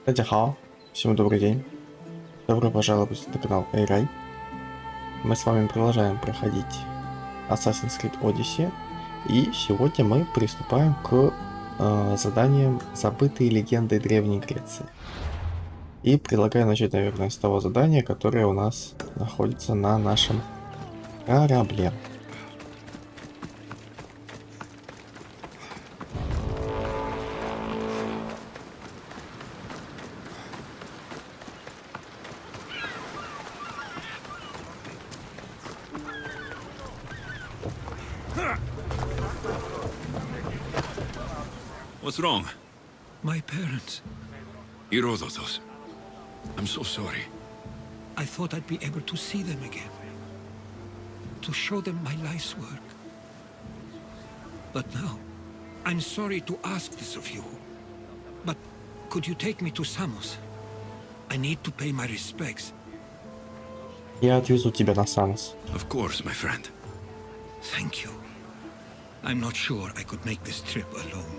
大家好, всем добрый день. Добро пожаловать на канал Эйрай. Мы с вами продолжаем проходить Assassin's Creed Odyssey. И сегодня мы приступаем к заданиям «Забытые легенды Древней Греции». И предлагаю начать, наверное, с того задания, которое у нас находится на нашем корабле. What's wrong? My parents. Herodotus. I'm so sorry. I thought I'd be able to see them again. To show them my life's work. But now, I'm sorry to ask this of you. But could you take me to Samos? I need to pay my respects. Я отвезу тебя на Самос. Of course, my friend. Thank you. I'm not sure I could make this trip alone.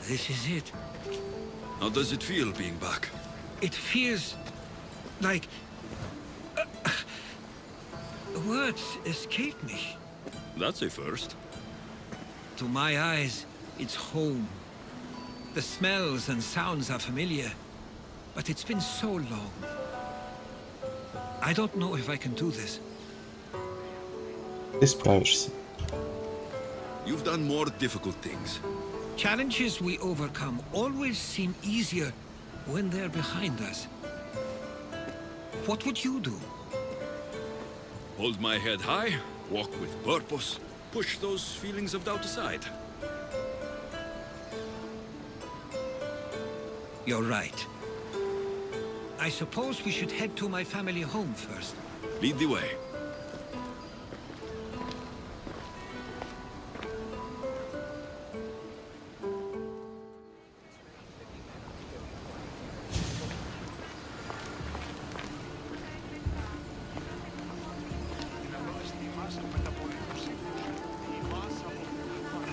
This is it. How does it feel being back? It feels like... words escape me. That's a first. To my eyes, it's home. The smells and sounds are familiar, but it's been so long. I don't know if I can do this. Ты справишься. You've done more difficult things. Challenges we overcome always seem easier when they're behind us. What would you do? Hold my head high, walk with purpose, push those feelings of doubt aside. You're right. I suppose we should head to my family home first. Lead the way.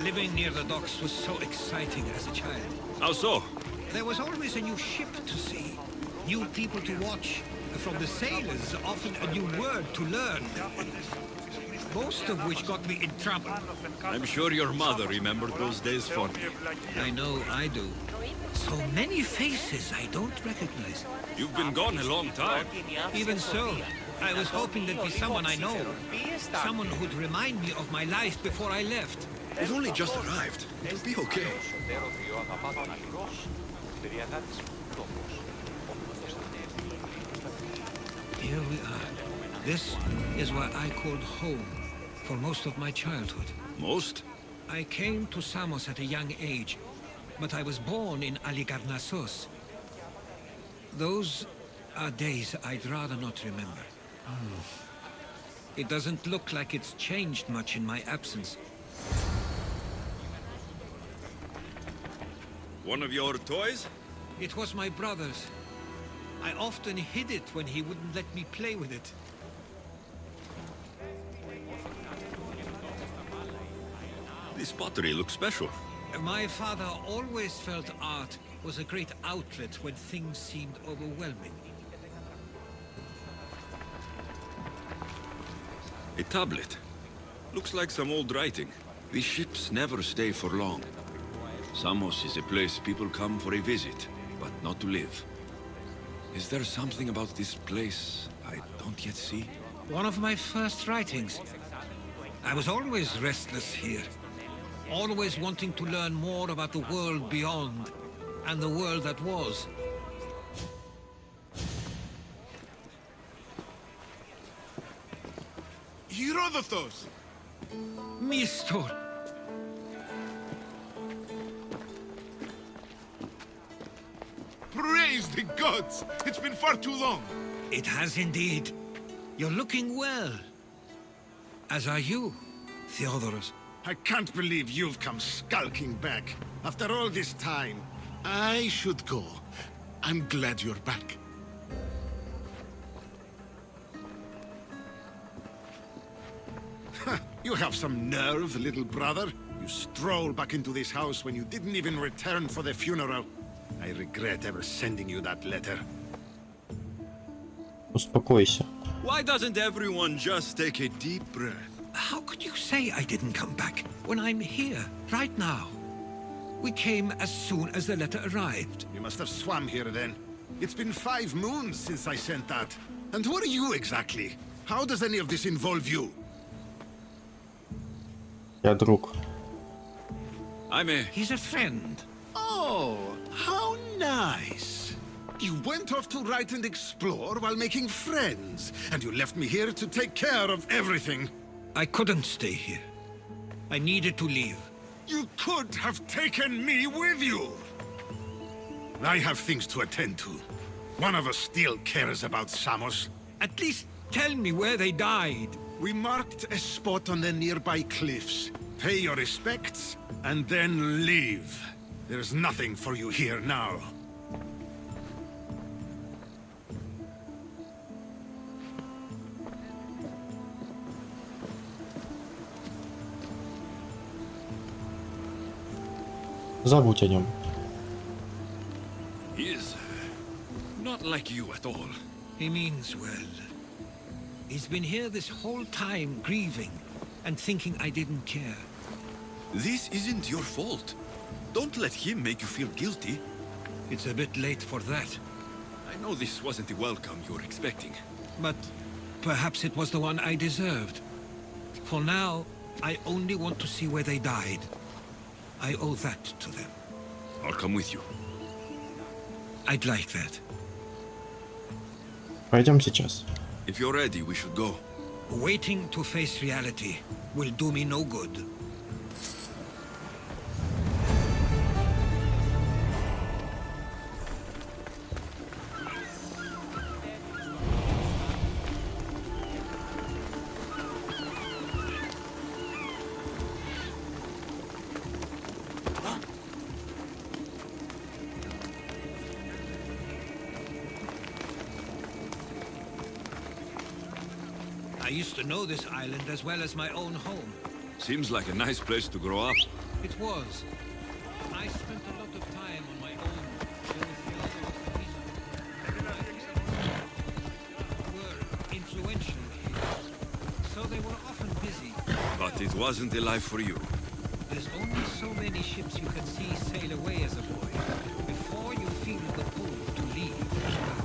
Living near the docks was so exciting as a child. How so? There was always a new ship to see, new people to watch, from the sailors, often a new word to learn. Most of which got me in trouble. I'm sure your mother remembered those days fondly. I know I do. So many faces I don't recognize. You've been gone a long time. Even so, I was hoping there'd be someone I know. Someone who'd remind me of my life before I left. We've only just arrived. It'll be okay. Here we are. This is what I called home for most of my childhood. Most? I came to Samos at a young age, but I was born in Aligarnassos. Those are days I'd rather not remember. It doesn't look like it's changed much in my absence. One of your toys? It was my brother's. I often hid it when he wouldn't let me play with it. This pottery looks special. My father always felt art was a great outlet when things seemed overwhelming. A tablet. Looks like some old writing. These ships never stay for long. Samos is a place people come for a visit, but not to live. Is there something about this place I don't yet see? One of my first writings. I was always restless here. Always wanting to learn more about the world beyond and the world that was. Herodotus! Mistor! Praise the gods! It's been far too long! It has indeed. You're looking well. As are you, Theodorus. I can't believe you've come skulking back. After all this time, I should go. I'm glad you're back. You have some nerve, little brother. You stroll back into this house when you didn't even return for the funeral. I regret ever sending you that letter. Успокойся. Why doesn't everyone just take a deep breath? How could you say I didn't come back when I'm here, right now? We came as soon as the letter arrived. You must have swam here then. It's been 5 moons since I sent that. And who are you exactly? How does any of this involve you? Я друг. He's a friend. Oh, how nice. You went off to write and explore while making friends, and you left me here to take care of everything. I couldn't stay here. I needed to leave. You could have taken me with you. I have things to attend to. One of us still cares about Samos. At least tell me where they died. We marked a spot on the nearby cliffs. Pay your respects, and then leave. There's nothing for you here now. Забудь о нем. He is not like you at all. He means well. He's been here this whole time, grieving, and thinking I didn't care. This isn't your fault. Don't let him make you feel guilty. It's a bit late for that. I know this wasn't the welcome you were expecting. But perhaps it was the one I deserved. For now, I only want to see where they died. I owe that to them. I'll come with you. I'd like that. Пойдем сейчас. If you're ready, we should go. Waiting to face reality will do me no good. I used to know this island as well as my own home. Seems like a nice place to grow up. It was. I spent a lot of time on my own with were influential here, so they were often busy. But it wasn't a life for you. There's only so many ships you can see sail away as a boy before you feel the pull to leave as well.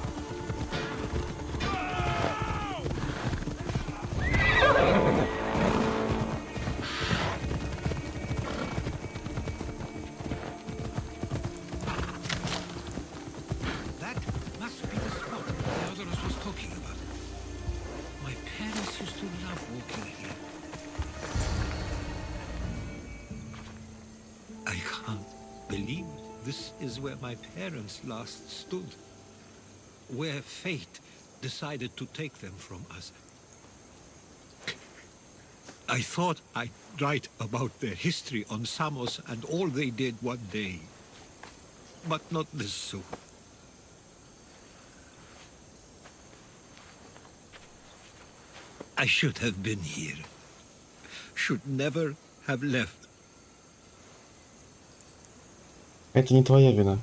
That must be the spot Theodorus was talking about. My parents used to love walking here. I can't believe this is where my parents last stood. Where fate decided to take them from us. I thought I'd write about their history on Samos and all they did one day. But not this soon. I should have been here. Should never have left. Это не твоя вина.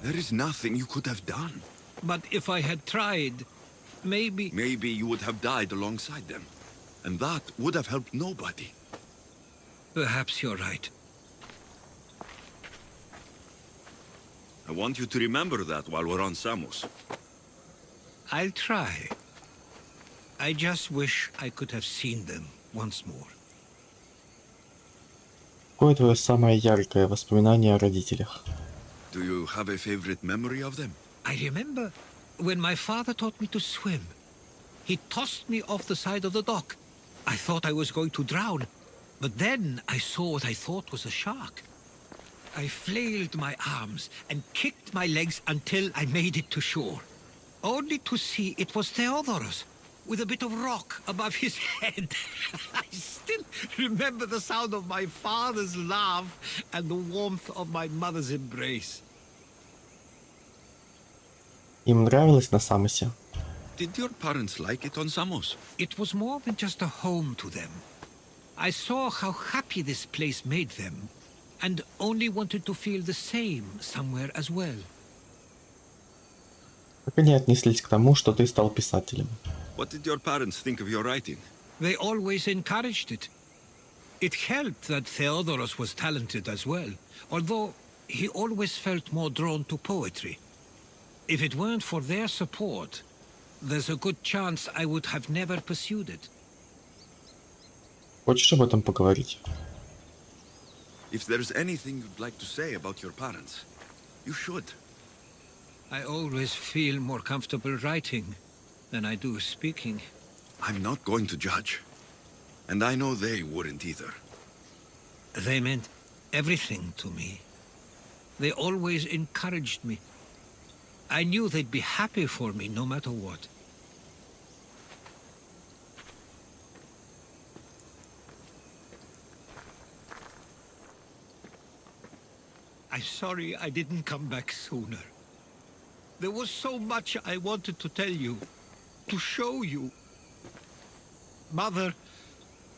There is nothing you could have done. But if I had tried, maybe... Maybe you would have died alongside them. And that would have helped nobody. Perhaps you're right. I want you to remember that while we're on Samos. I'll try. I just wish I could have seen them once more. Какое твое самое яркое воспоминание о родителях? Do you have a favorite memory of them? I remember when my father taught me to swim. He tossed me off the side of the dock. I thought I was going to drown, but then I saw what I thought was a shark. I flailed my arms and kicked my legs until I made it to shore, only to see it was Theodoros, with a bit of rock above his head. I still remember the sound of my father's laugh and the warmth of my mother's embrace. Им нравилось на Самосе? Did your parents like it on Samos? It was more than just a home to them. I saw how happy this place made them, and only wanted to feel the same somewhere as well. Как они отнеслись к тому, что ты стал писателем? What did your parents think of your writing? They always encouraged it. It helped that Theodoros was talented as well, although he always felt more drawn to poetry. If it weren't for their support, there's a good chance I would have never pursued it. Хочешь об этом поговорить? If there's anything you'd like to say about your parents, you should. I always feel more comfortable writing than I do speaking. I'm not going to judge. And I know they wouldn't either. They meant everything to me. They always encouraged me. I knew they'd be happy for me no matter what. I'm sorry I didn't come back sooner. There was so much I wanted to tell you, to show you. Mother,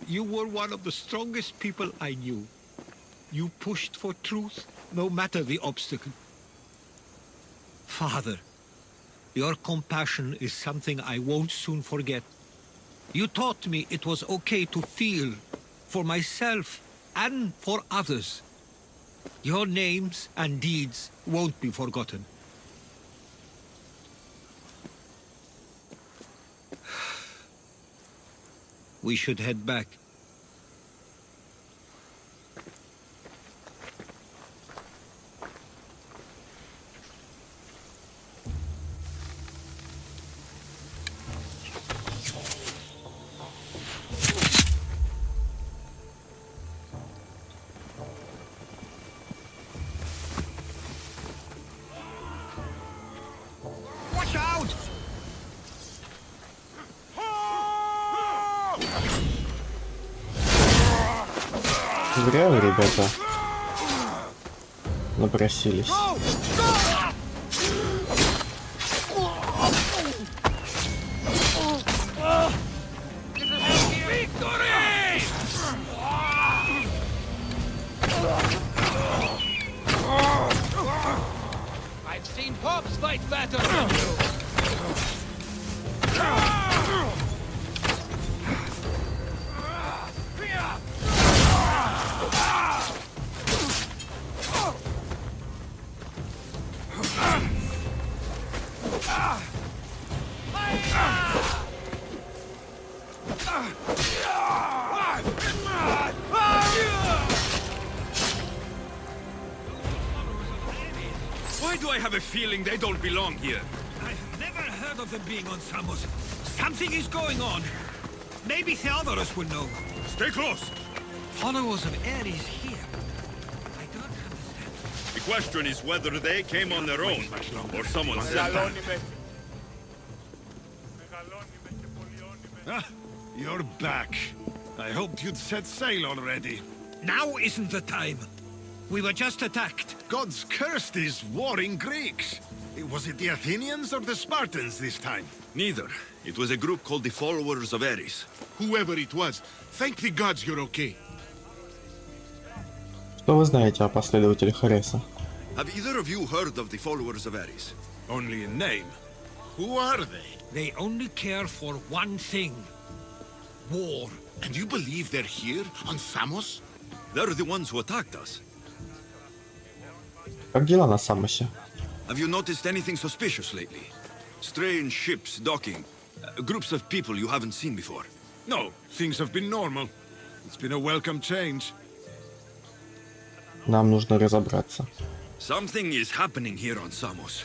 you were one of the strongest people I knew. You pushed for truth, no matter the obstacle. Father, your compassion is something I won't soon forget. You taught me it was okay to feel, for myself and for others. Your names and deeds won't be forgotten. We should head back. Watch out! Зря вы, ребята, напросились. I've seen Pops fight better than you. Why do I have a feeling they don't belong here? I've never heard of them being on Samos. Something is going on. Maybe Theodoros will know. Stay close! Followers of Ares here. I don't understand. The question is whether they came on their own, or someone sent them. Ah, you're back. I hoped you'd set sail already. Now isn't the time. We were just attacked. God's cursed these warring Greeks. Was it the Athenians or the Spartans this time? Neither. It was a group called the Followers of Ares. Whoever it was, thank the gods you're okay. Что вы знаете о последователях Ареса? Have either of you heard of the followers of Ares? Only in name. Who are they? They only care for one thing. War. And you believe they're here on Samos? They're the ones who attacked us. Как дела на Самосе? Have you noticed anything suspicious lately? Strange ships docking, groups of people you haven't seen before. No, things have been normal. It's been a welcome change. Нам нужно разобраться. Something is happening here on Samos.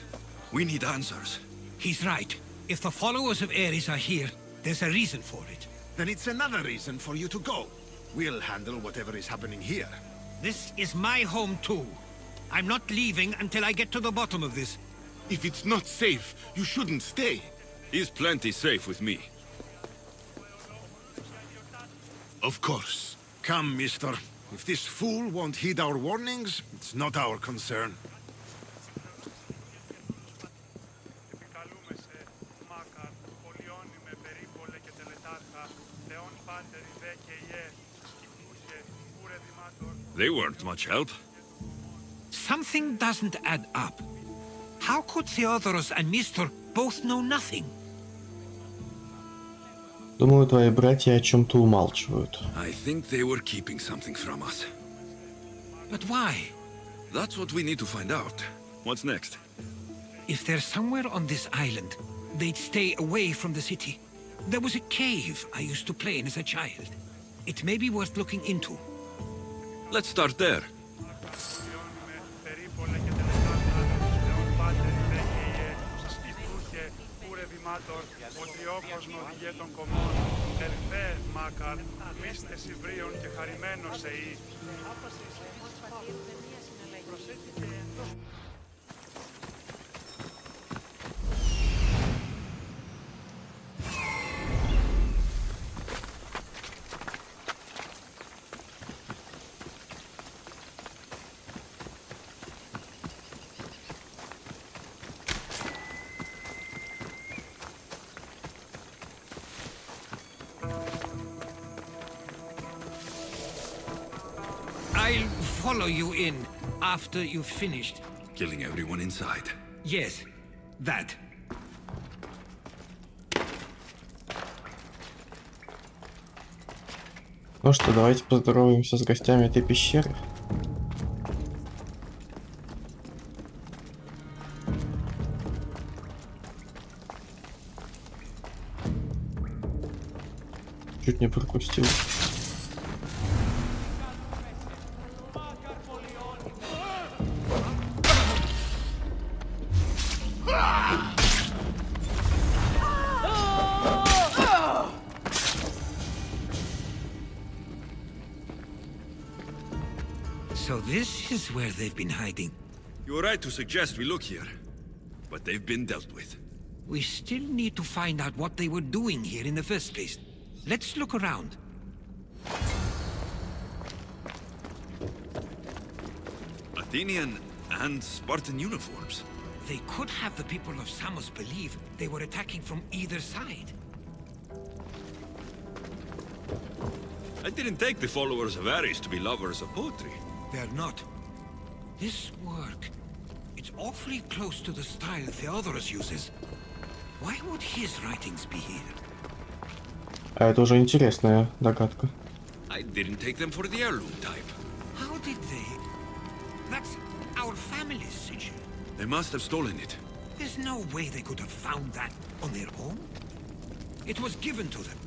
We need answers. He's right. If the followers of Ares are here, there's a reason for it. Then it's another reason for you to go. We'll handle whatever is happening here. This is my home too. I'm not leaving until I get to the bottom of this. If it's not safe, you shouldn't stay. He's plenty safe with me. Of course. Come, mister. If this fool won't heed our warnings, it's not our concern. They weren't much help. Something doesn't add up. How could Theodoros and Mr. both know nothing? Думаю, твои братья о чем-то умалчивают. I think they were keeping something from us. But why? That's what we need to find out. What's next? If they're somewhere on this island, they'd stay away from the city. There was a cave I used to play in as a child. It may be worth looking into. Let's start there. I'll follow you in after you've finished. Killing everyone inside. Yes, that. Ну что, давайте поздороваемся с гостями этой пещеры. Чуть не пропустил. So this is where they've been hiding. You were right to suggest we look here, but they've been dealt with. We still need to find out what they were doing here in the first place. Let's look around. Athenian and Spartan uniforms. They could have the people of Samos believe they were attacking from either side. I didn't take the followers of Ares to be lovers of poetry. They're not. This work, it's awfully close to the style Theodoros uses. Why would his writings be here? А это уже интересная догадка. I didn't take them for the heirloom type. How did they? That's our family's sigil. They must have stolen it. There's no way they could have found that on their own. It was given to them.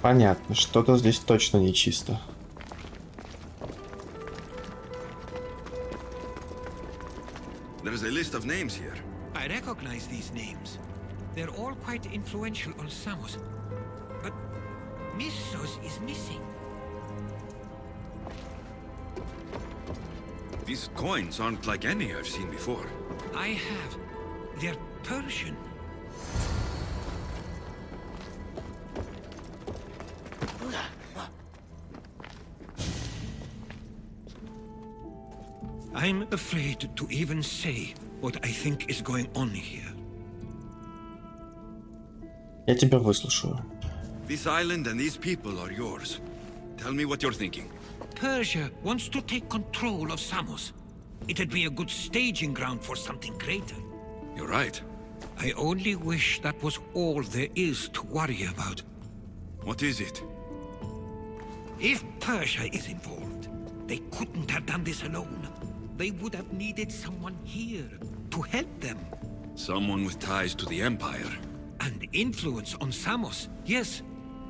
Понятно, что-то здесь точно нечисто. There's a list of names here. I recognize these names. They're all quite influential on Samos. But Missos is missing. These coins aren't like any I've seen before. I have. They're Persian. I'm afraid to even say what I think is going on here. Я тебя выслушаю. This island and these people are yours. Tell me what you're thinking. Persia wants to take control of Samos, it'd be a good staging ground for something greater. You're right. I only wish that was all there is to worry about. What is it? If Persia is involved, they couldn't have done this alone. They would have needed someone here to help them. Someone with ties to the Empire. And influence on Samos. Yes,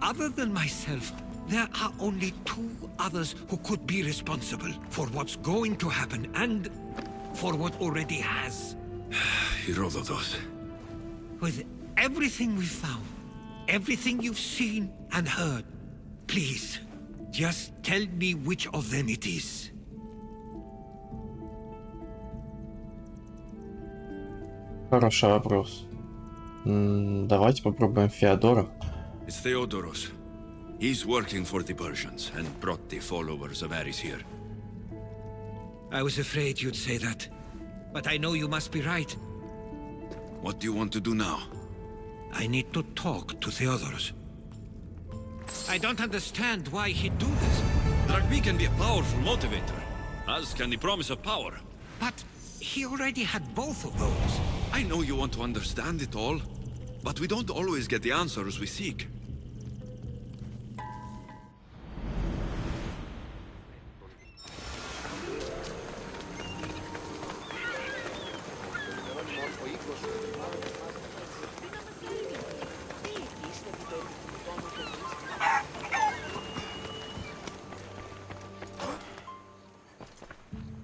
other than myself, there are only two others who could be responsible for what's going to happen and for what already has. Herodotus. With everything we've found, everything you've seen and heard, please, just tell me which of them it is. Хороший вопрос. Давайте попробуем Феодора. It's Theodoros. He's working for the Persians and brought the followers of Ares here. I was afraid you'd say that, but I know you must be right. What do you want to do now? I need to talk to Theodoros. I don't understand why he'd do this. Rugby can be a powerful motivator, as can the promise of power. But he already had both of those. I know you want to understand it all, but we don't always get the answers we seek.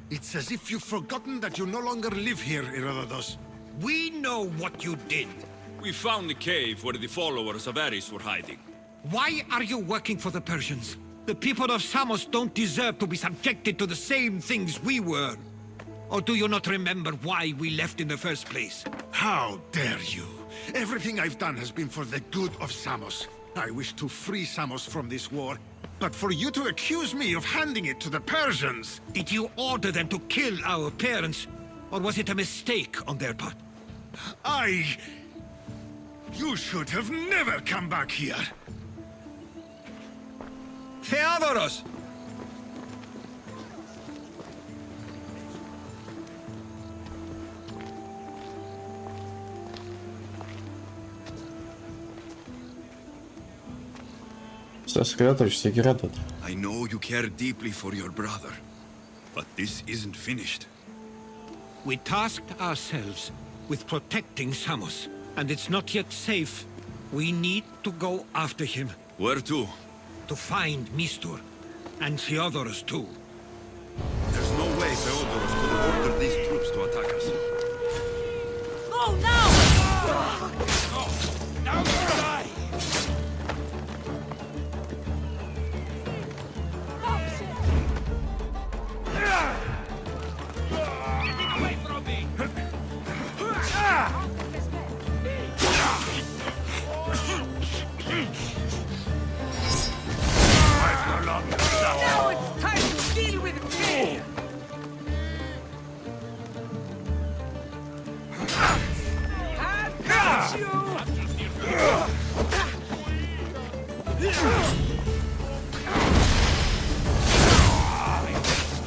It's as if you've forgotten that you no longer live here, Herodotus. We know what you did. We found the cave where the followers of Ares were hiding. Why are you working for the Persians? The people of Samos don't deserve to be subjected to the same things we were. Or do you not remember why we left in the first place? How dare you? Everything I've done has been for the good of Samos. I wish to free Samos from this war. But for you to accuse me of handing it to the Persians... Did you order them to kill our parents? Or was it a mistake on their part? You should have never come back here. Theodoros! Сосредоточься, Геродот. I know you care deeply for your brother, but this isn't finished. We tasked ourselves with protecting Samos, and it's not yet safe. We need to go after him. Where to? To find Mistur, and Theodoros too. There's no way Theodoros could have ordered these troops to attack us. Oh, no! Now you die! Get away from me! Now it's time to deal with me! I've got you!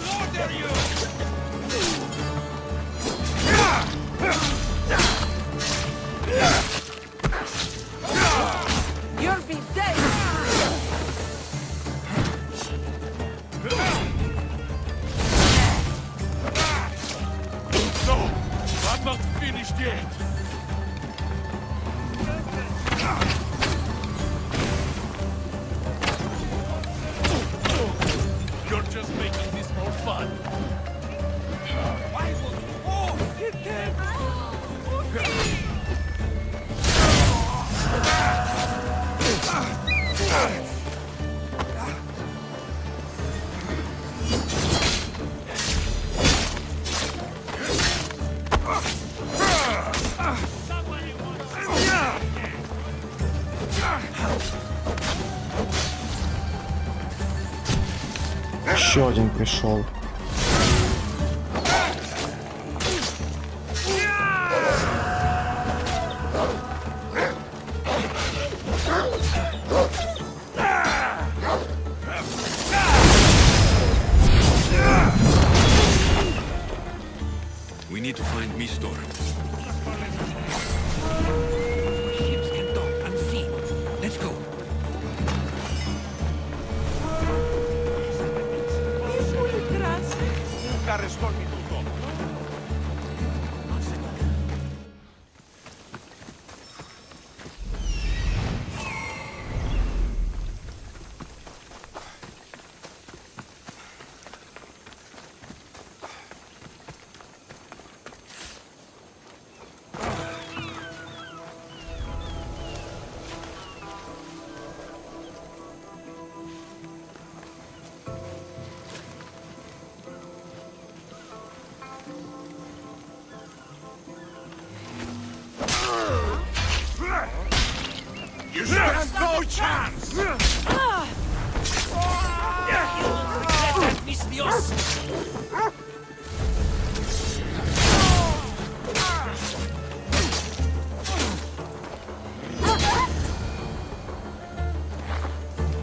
Slaughter you! You'll be dead! So, I'm not finished yet. You're just making this more fun. Why would you? Oh, get dead! Еще один пришел. We need to find Mistor. Before ships can dock unseen. Let's go. You stand no chance! You will regret that, Mislios!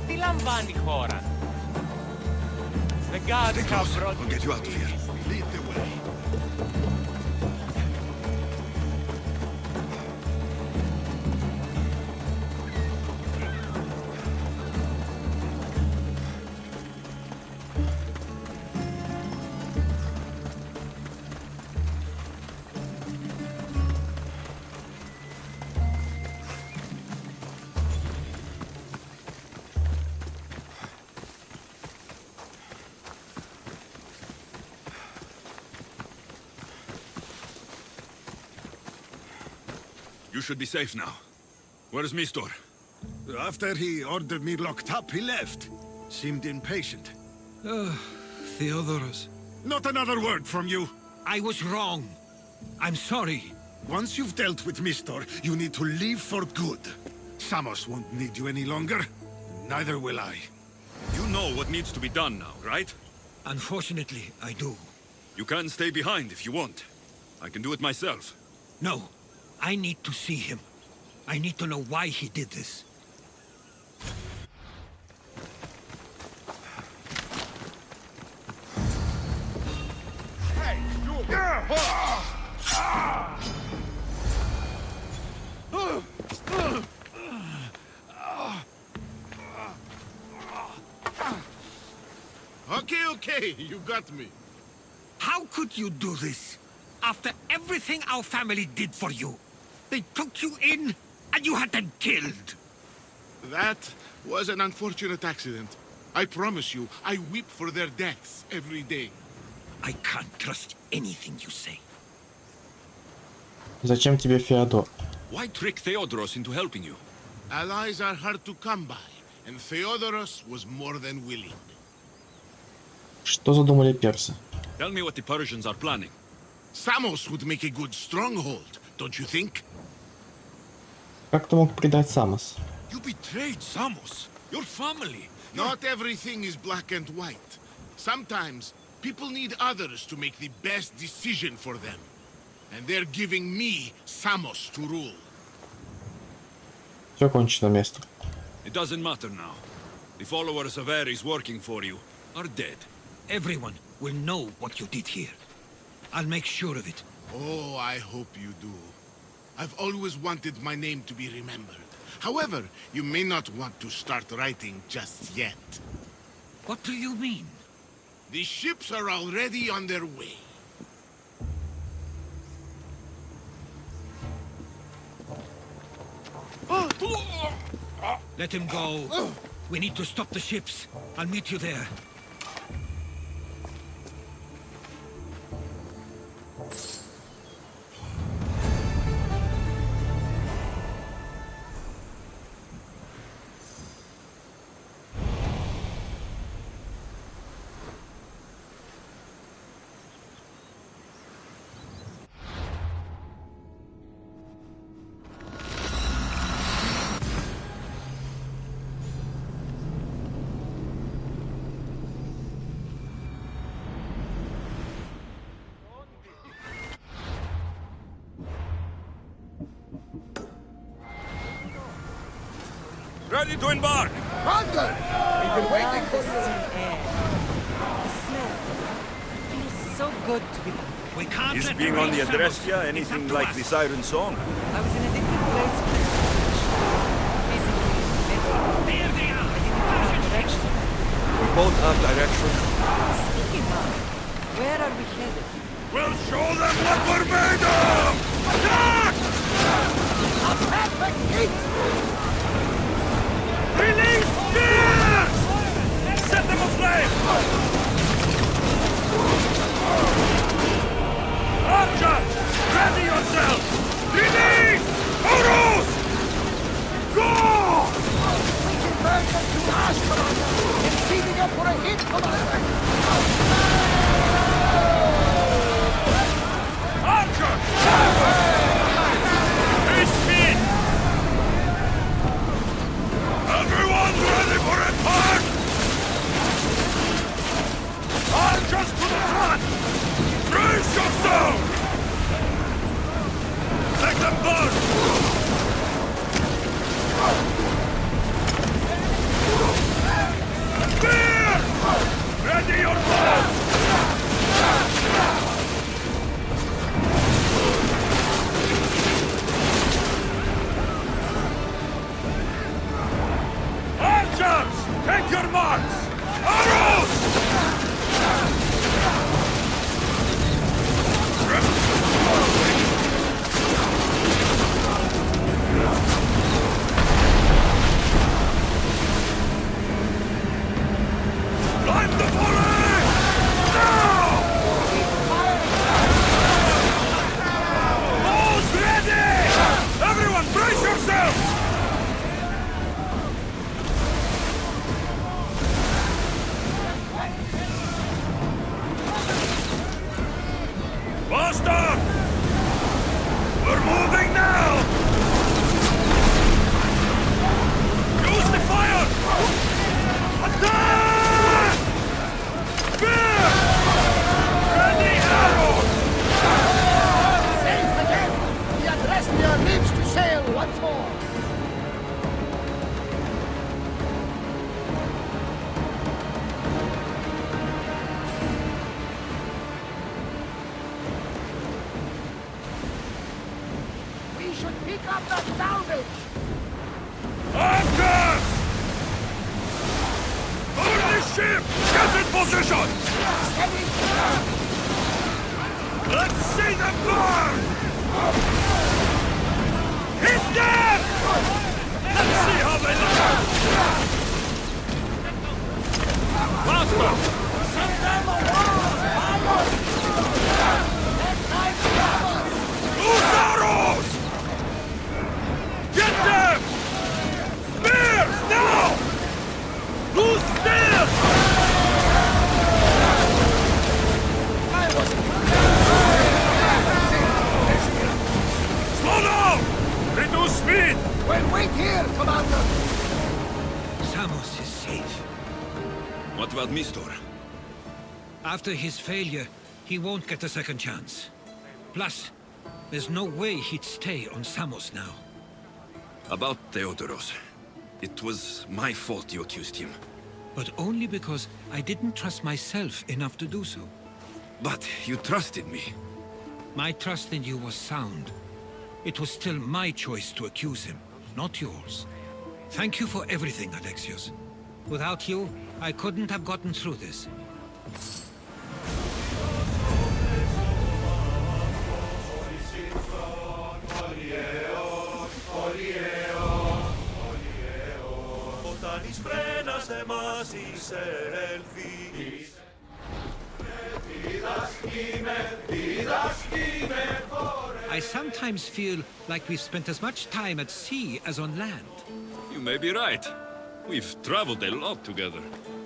Τι λαμβάνει η χώρα? The gods Stay have close. brought I'll get you out of here. Lead the way. You should be safe now. Where's Mistor? After he ordered me locked up, he left. Seemed impatient. Theodoros, Not another word from you. I was wrong. I'm sorry. Once you've dealt with Mistor, you need to leave for good. Samos won't need you any longer. Neither will I. You know what needs to be done now, right? Unfortunately, I do. You can stay behind if you want. I can do it myself. No, I need to see him. I need to know why he did this. Okay, you got me. How could you do this? After everything our family did for you. They took you in, and you had them killed. That was an unfortunate accident. I promise you, I weep for their deaths every day. I can't trust anything you say. Зачем тебе Феодор? Why trick Theodoros into helping you? Allies are hard to come by, and Theodoros was more than willing. Что задумали персы? Tell me what the Persians are planning. Samos would make a good stronghold, don't you think? Как ты мог предать Самос? You betrayed Samos, your family. Not everything is black and white. Sometimes, people need others to make the best decision for them. And they're giving me Samos to rule. Все кончено, место. It doesn't matter now. The followers of Ares working for you are dead. Everyone will know what you did here. I'll make sure of it. Oh, I hope you do. I've always wanted my name to be remembered. However, you may not want to start writing just yet. What do you mean? The ships are already on their way. Let him go. We need to stop the ships. I'll meet you there. Ready to embark! Thunder! We've been waiting for The sea air, the smell. It feels so good to be back. We can't Is let being them on the reach address Samos. here It's anything up to like us. the siren song? I was in a different place. Physically, mentally. There they are. I didn't have direction. We both have direction. Speaking of, where are we headed? We'll show them what we're made of! Attack! A perfect hit! Release spears! Set them aflame! Archer! Ready yourself! Release! Horus! Go! We can burn them to ash, Commander! And speeding up for a hit, Commander! Archer! Hey, speed! Everyone ready for attack! Archers to the front! Brace yourself! Let them burn! Spear! Ready your bows! Archers! Take your marks! Arrows! Line the volley! Now! Bows ready! Everyone brace yourselves! Faster! We're moving now! Use the fire! Attack! Spear! Ready arrows! Safe again! The Adrestia lives to sail once more! We should pick up that salvage! Archers! Over the ship! Get in position! Steady! Let's see them burn! Hit them! Let's see how they look! Faster! Send them a wall! Vamos! Next time, vamos! Use arrows! Get them! Spears, now! Loose spears! I was Slow down! Reduce speed! Well, wait here, Commander! Samos is safe. What about Mistor? After his failure, he won't get a second chance. Plus, there's no way he'd stay on Samos now. About Theodoros. It was my fault you accused him. But only because I didn't trust myself enough to do so. But you trusted me. My trust in you was sound. It was still my choice to accuse him, not yours. Thank you for everything, Alexios. Without you, I couldn't have gotten through this. I sometimes feel like we've spent as much time at sea as on land. You may be right. We've traveled a lot together.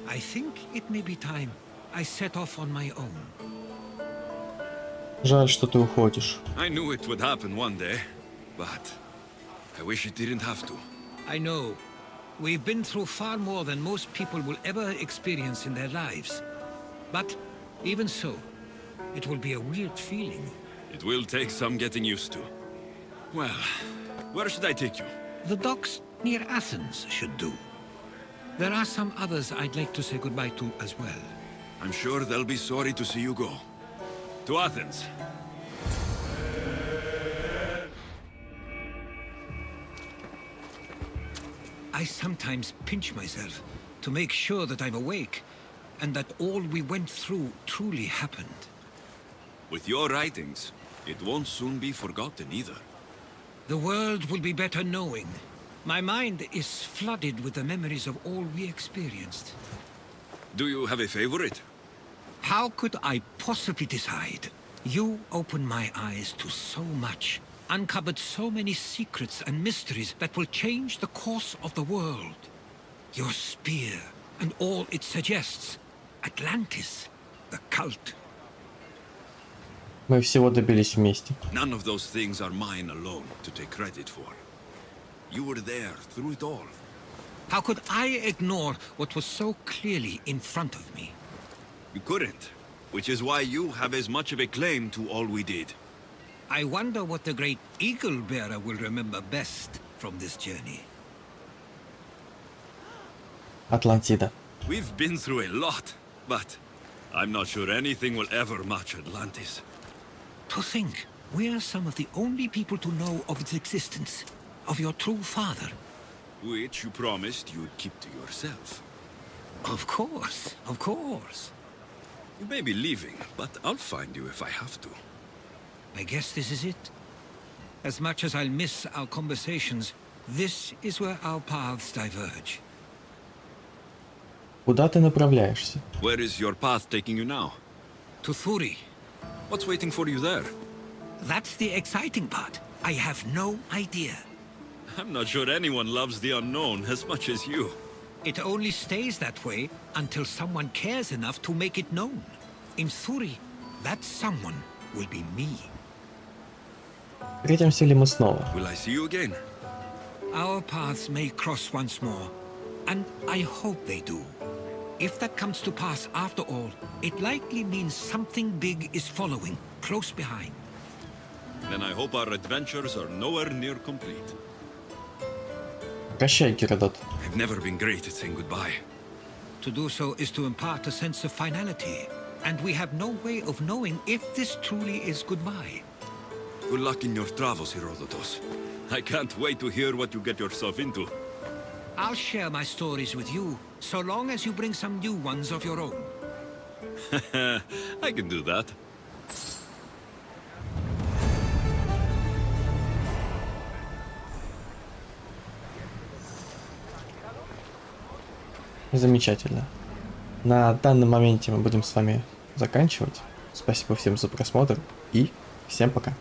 I think it may be time I set off on my own. Жаль, что ты уходишь. I knew it would happen one day, but I wish it didn't have to. I know. We've been through far more than most people will ever experience in their lives. But even so, it will be a weird feeling. It will take some getting used to. Well, where should I take you? The docks near Athens should do. There are some others I'd like to say goodbye to as well. I'm sure they'll be sorry to see you go. To Athens. I sometimes pinch myself to make sure that I'm awake and that all we went through truly happened. With your writings, it won't soon be forgotten either. The world will be better knowing. My mind is flooded with the memories of all we experienced. Do you have a favorite? How could I possibly decide? You opened my eyes to so much, uncovered so many secrets and mysteries that will change the course of the world. Your spear and all it suggests. Atlantis, the cult. Мы всего добились вместе. None of those things are mine alone to take credit for. You were there through it all. How could I ignore what was so clearly in front of me? You couldn't, which is why you have as much of a claim to all we did. I wonder what the great eagle bearer will remember best from this journey. Атлантида. We've been through a lot, but I'm not sure anything will ever match Atlantis. To think, we're some of the only people to know of its existence, of your true father. Which you promised you'd keep to yourself. Of course, of course. You may be leaving, but I'll find you if I have to. I guess this is it. As much as I'll miss our conversations, this is where our paths diverge. Куда ты направляешься? Where is your path taking you now? To Thuri. What's waiting for you there? That's the exciting part. I have no idea. I'm not sure anyone loves the unknown as much as you. It only stays that way until someone cares enough to make it known. In Thuri, that someone will be me. Встретимся ли мы снова? Will I see you again? Our paths may cross once more, and I hope they do. If that comes to pass after all, it likely means something big is following, close behind. Then I hope our adventures are nowhere near complete. Прощай, Геродот. I've never been great at saying goodbye. To do so is to impart a sense of finality, and we have no way of knowing if this truly is goodbye. Good luck in your travels, Herodotus. I can't wait to hear what you get yourself into. I'll share my stories with you, so long as you bring some new ones of your own. I can do that. Замечательно. На данном моменте мы будем с вами заканчивать. Спасибо всем за просмотр и всем пока.